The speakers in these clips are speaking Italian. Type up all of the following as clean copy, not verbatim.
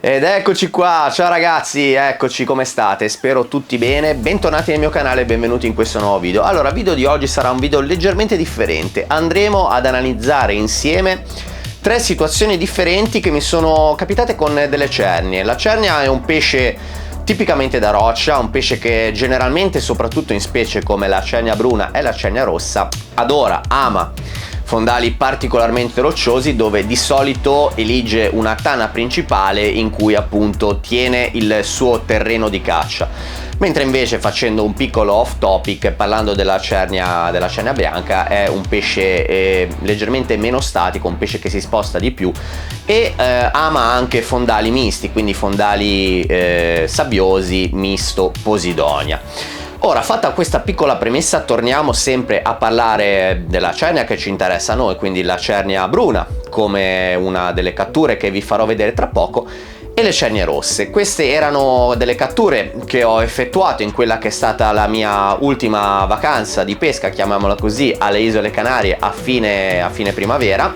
Ed eccoci qua, ciao ragazzi, eccoci, come state? Spero tutti bene, bentornati nel mio canale e benvenuti in questo nuovo video. Allora, il video di oggi sarà un video leggermente differente. Andremo ad analizzare insieme tre situazioni differenti che mi sono capitate con delle cernie. La cernia è un pesce tipicamente da roccia, un pesce che generalmente, soprattutto in specie come la cernia bruna e la cernia rossa, ama fondali particolarmente rocciosi dove di solito elige una tana principale in cui appunto tiene il suo terreno di caccia. Mentre invece, facendo un piccolo off topic, parlando della cernia bianca, è un pesce leggermente meno statico, un pesce che si sposta di più e ama anche fondali misti, quindi fondali sabbiosi misto Posidonia. Ora, fatta questa piccola premessa, torniamo sempre a parlare della cernia che ci interessa a noi, quindi la cernia bruna, come una delle catture che vi farò vedere tra poco, e le cernie rosse. Queste erano delle catture che ho effettuato in quella che è stata la mia ultima vacanza di pesca, chiamiamola così, alle Isole Canarie a fine primavera.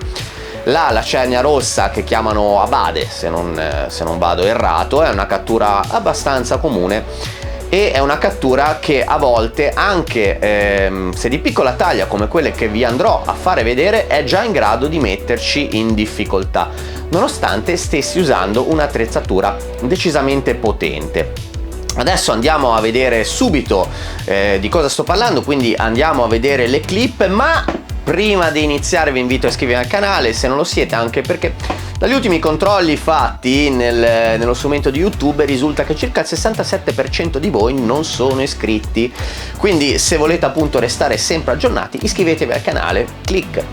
La cernia rossa, che chiamano abade, se non vado errato, è una cattura abbastanza comune e è una cattura che a volte, anche se di piccola taglia come quelle che vi andrò a fare vedere, è già in grado di metterci in difficoltà, nonostante stessi usando un'attrezzatura decisamente potente. Adesso andiamo a vedere subito di cosa sto parlando, quindi andiamo a vedere le clip, ma prima di iniziare vi invito a iscrivervi al canale se non lo siete, anche perché dagli ultimi controlli fatti nello strumento di YouTube risulta che circa il 67% di voi non sono iscritti. Quindi, se volete appunto restare sempre aggiornati, iscrivetevi al canale,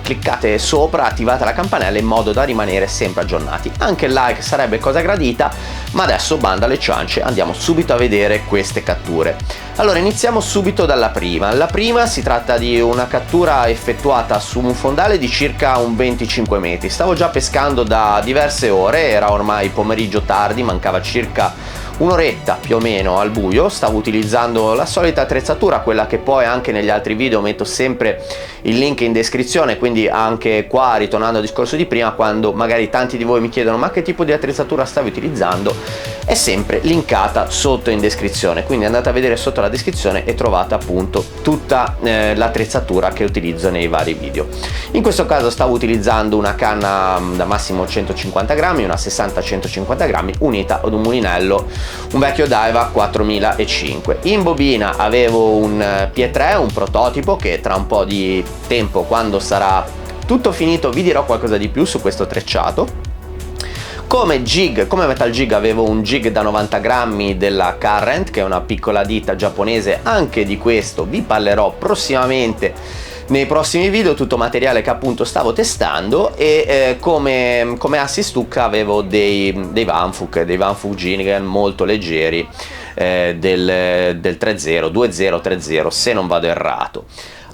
cliccate sopra, attivate la campanella in modo da rimanere sempre aggiornati. Anche il like sarebbe cosa gradita, ma adesso banda alle ciance, andiamo subito a vedere queste catture. Allora, iniziamo subito dalla prima. La prima si tratta di una cattura effettuata su un fondale di circa un 25 metri. Stavo già pescando da diverse ore, era ormai pomeriggio tardi, mancava circa un'oretta più o meno al buio. Stavo utilizzando la solita attrezzatura, quella che poi anche negli altri video metto sempre il link in descrizione, quindi anche qua, ritornando al discorso di prima, quando magari tanti di voi mi chiedono ma che tipo di attrezzatura stavi utilizzando, è sempre linkata sotto in descrizione, quindi andate a vedere sotto la descrizione e trovate appunto tutta l'attrezzatura che utilizzo nei vari video. In questo caso stavo utilizzando una canna da massimo 150 grammi, una 60-150 grammi, unita ad un mulinello, un vecchio Daiwa 4005. In bobina avevo un P3, un prototipo, che tra un po' di tempo, quando sarà tutto finito, vi dirò qualcosa di più su questo trecciato. Come metal jig avevo un jig da 90 grammi della Current, che è una piccola ditta giapponese. Anche di questo vi parlerò prossimamente nei prossimi video, tutto materiale che appunto stavo testando. E come assist hook avevo dei Vanfook Jinigan molto leggeri, del 20-30 se non vado errato.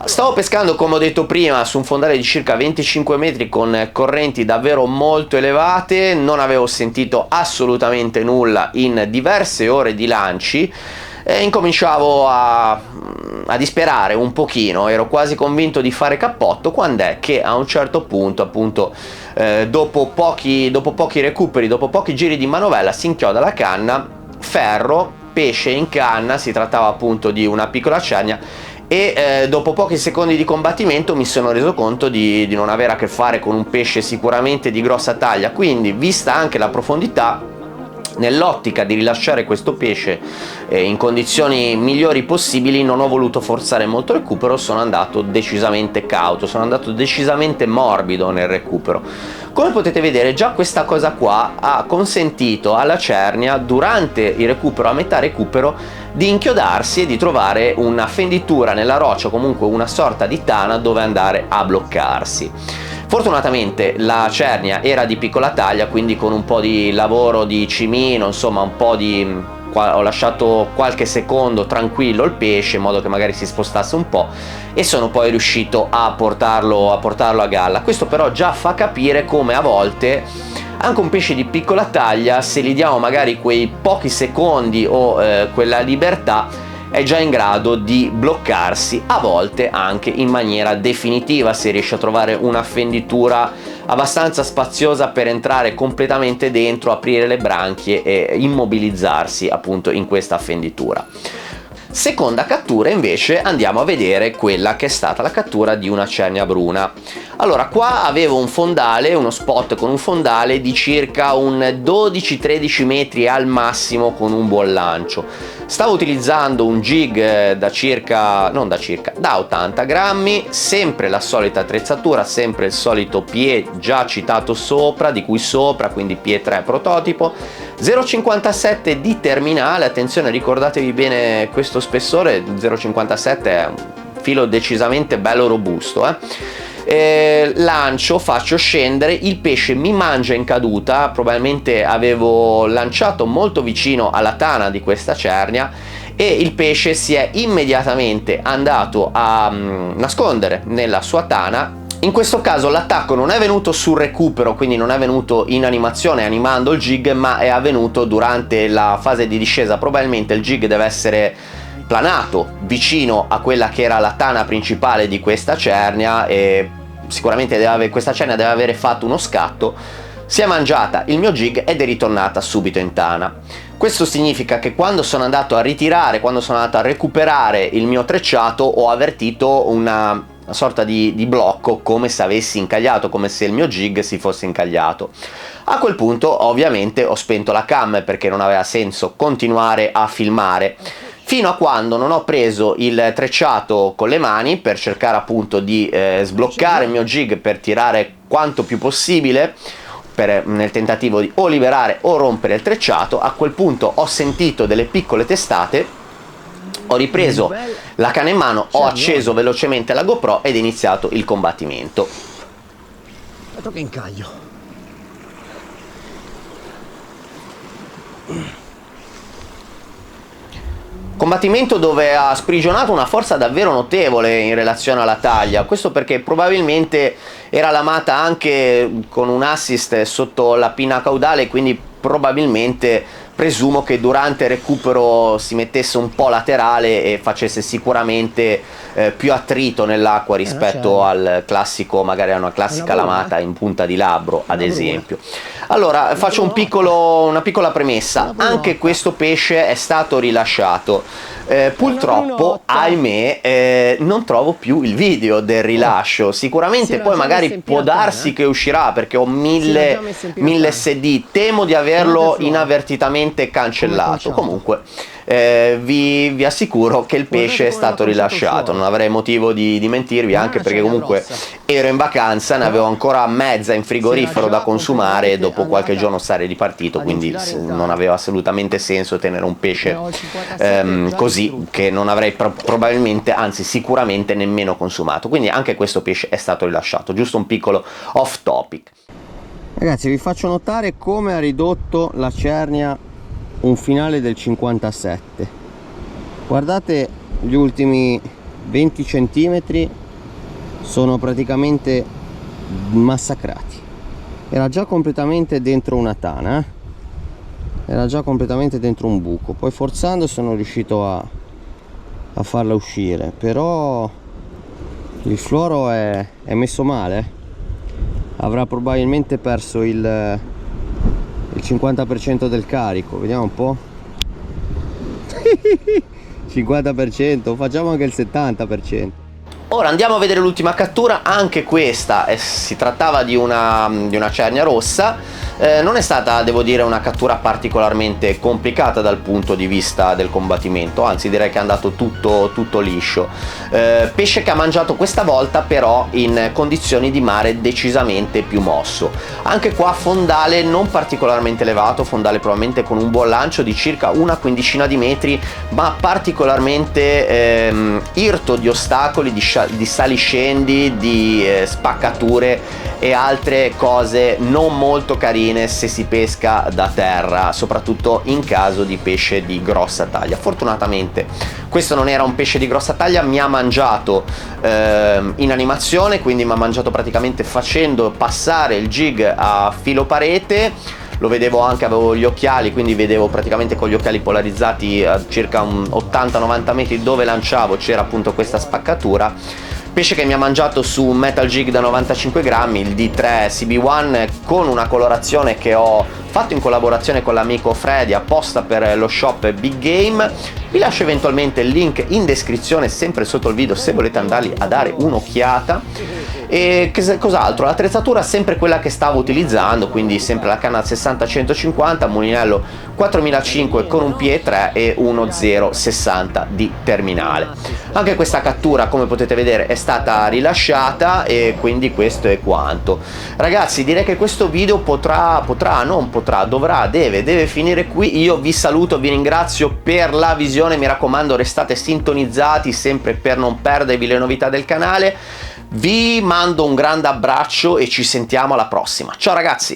Stavo pescando, come ho detto prima, su un fondale di circa 25 metri con correnti davvero molto elevate. Non avevo sentito assolutamente nulla in diverse ore di lanci e incominciavo a disperare un pochino. Ero quasi convinto di fare cappotto, quando è che a un certo punto, appunto, dopo pochi recuperi, dopo pochi giri di manovella, si inchioda la canna, ferro, pesce in canna. Si trattava appunto di una piccola cernia e dopo pochi secondi di combattimento mi sono reso conto di non avere a che fare con un pesce sicuramente di grossa taglia. Quindi, vista anche la profondità, nell'ottica di rilasciare questo pesce in condizioni migliori possibili, non ho voluto forzare molto il recupero, sono andato decisamente cauto, sono andato decisamente morbido nel recupero. Come potete vedere, già questa cosa qua ha consentito alla cernia, durante il recupero, a metà recupero, di inchiodarsi e di trovare una fenditura nella roccia, comunque una sorta di tana dove andare a bloccarsi. Fortunatamente la cernia era di piccola taglia, quindi con un po' di lavoro di cimino, insomma ho lasciato qualche secondo tranquillo il pesce in modo che magari si spostasse un po', e sono poi riuscito a portarlo a galla. Questo però già fa capire come a volte anche un pesce di piccola taglia, se gli diamo magari quei pochi secondi o quella libertà, è già in grado di bloccarsi, a volte anche in maniera definitiva, se riesce a trovare una fenditura abbastanza spaziosa per entrare completamente dentro, aprire le branchie e immobilizzarsi appunto in questa fenditura. Seconda cattura invece, andiamo a vedere quella che è stata la cattura di una cernia bruna. Allora, qua avevo un fondale, uno spot con un fondale di circa un 12-13 metri al massimo con un buon lancio. Stavo utilizzando un jig da 80 grammi, sempre la solita attrezzatura, sempre il solito PE già citato sopra, di cui sopra, quindi PE 3 prototipo, 0,57 di terminale. Attenzione, ricordatevi bene questo spessore, 0,57 è un filo decisamente bello robusto, lancio, faccio scendere, il pesce mi mangia in caduta, probabilmente avevo lanciato molto vicino alla tana di questa cernia e il pesce si è immediatamente andato a nascondere nella sua tana. In questo caso l'attacco non è venuto sul recupero, quindi non è venuto in animazione animando il jig, ma è avvenuto durante la fase di discesa. Probabilmente il jig deve essere planato vicino a quella che era la tana principale di questa cernia e sicuramente questa cernia deve avere fatto uno scatto, si è mangiata il mio jig ed è ritornata subito in tana. Questo significa che quando sono andato a ritirare, quando sono andato a recuperare il mio trecciato, ho avvertito una sorta di blocco, come se avessi incagliato, come se il mio jig si fosse incagliato. A quel punto ovviamente ho spento la cam perché non aveva senso continuare a filmare, fino a quando non ho preso il trecciato con le mani per cercare appunto di sbloccare il mio jig per tirare quanto più possibile, nel tentativo di o liberare o rompere il trecciato. A quel punto ho sentito delle piccole testate, ho ripreso la canna in mano, ho acceso velocemente la GoPro ed è iniziato il combattimento. Aspetta che incaglio. Combattimento dove ha sprigionato una forza davvero notevole in relazione alla taglia, questo perché probabilmente era lamata anche con un assist sotto la pinna caudale, quindi probabilmente presumo che durante il recupero si mettesse un po' laterale e facesse sicuramente più attrito nell'acqua rispetto al classico, magari a una classica lamata in punta di labbro ad esempio. Allora faccio una piccola premessa: anche questo pesce è stato rilasciato, purtroppo ahimè non trovo più il video del rilascio. Sicuramente poi magari può darsi che uscirà, perché ho 1000 SD, temo di averlo inavvertitamente cancellato. Comunque vi assicuro che il pesce è stato rilasciato, non avrei motivo di mentirvi, anche perché comunque ero in vacanza, ne avevo ancora mezza in frigorifero da consumare e dopo qualche giorno sarei ripartito, quindi non aveva assolutamente senso tenere un pesce così, che non avrei probabilmente, anzi sicuramente nemmeno consumato. Quindi anche questo pesce è stato rilasciato. Giusto un piccolo off topic. Ragazzi, vi faccio notare come ha ridotto la cernia un finale del 57. Guardate, gli ultimi 20 centimetri sono praticamente massacrati. Era già completamente dentro una tana, era già completamente dentro un buco, poi forzando sono riuscito a farla uscire, però il fluoro è messo male, avrà probabilmente perso il 50% del carico. Vediamo un po'. 50%, facciamo anche il 70%. Ora andiamo a vedere l'ultima cattura. Anche questa si trattava di una cernia rossa. Non è stata, devo dire, una cattura particolarmente complicata dal punto di vista del combattimento, anzi direi che è andato tutto liscio. Pesce che ha mangiato questa volta però in condizioni di mare decisamente più mosso. Anche qua fondale non particolarmente elevato, fondale probabilmente con un buon lancio di circa una quindicina di metri, ma particolarmente irto di ostacoli, di saliscendi, di spaccature e altre cose non molto carine se si pesca da terra, soprattutto in caso di pesce di grossa taglia. Fortunatamente questo non era un pesce di grossa taglia, mi ha mangiato in animazione, quindi mi ha mangiato praticamente facendo passare il jig a filo parete. Lo vedevo anche, avevo gli occhiali, quindi vedevo praticamente con gli occhiali polarizzati a circa un 80-90 metri dove lanciavo c'era appunto questa spaccatura. pesce che mi ha mangiato su un Metal Jig da 95 grammi, il D3 CB1, con una colorazione che ho fatto in collaborazione con l'amico Freddy apposta per lo shop Big Game. Vi lascio eventualmente il link in descrizione sempre sotto il video se volete andarli a dare un'occhiata. E cos'altro? L'attrezzatura è sempre quella che stavo utilizzando, quindi sempre la canna 60-150, mulinello 4005 con un PE3 e uno 060 di terminale. Anche questa cattura, come potete vedere, è stata rilasciata e quindi questo è quanto. Ragazzi, direi che questo video deve finire qui. Io vi saluto, vi ringrazio per la visione, mi raccomando restate sintonizzati sempre per non perdervi le novità del canale. Vi mando un grande abbraccio e ci sentiamo alla prossima. Ciao ragazzi!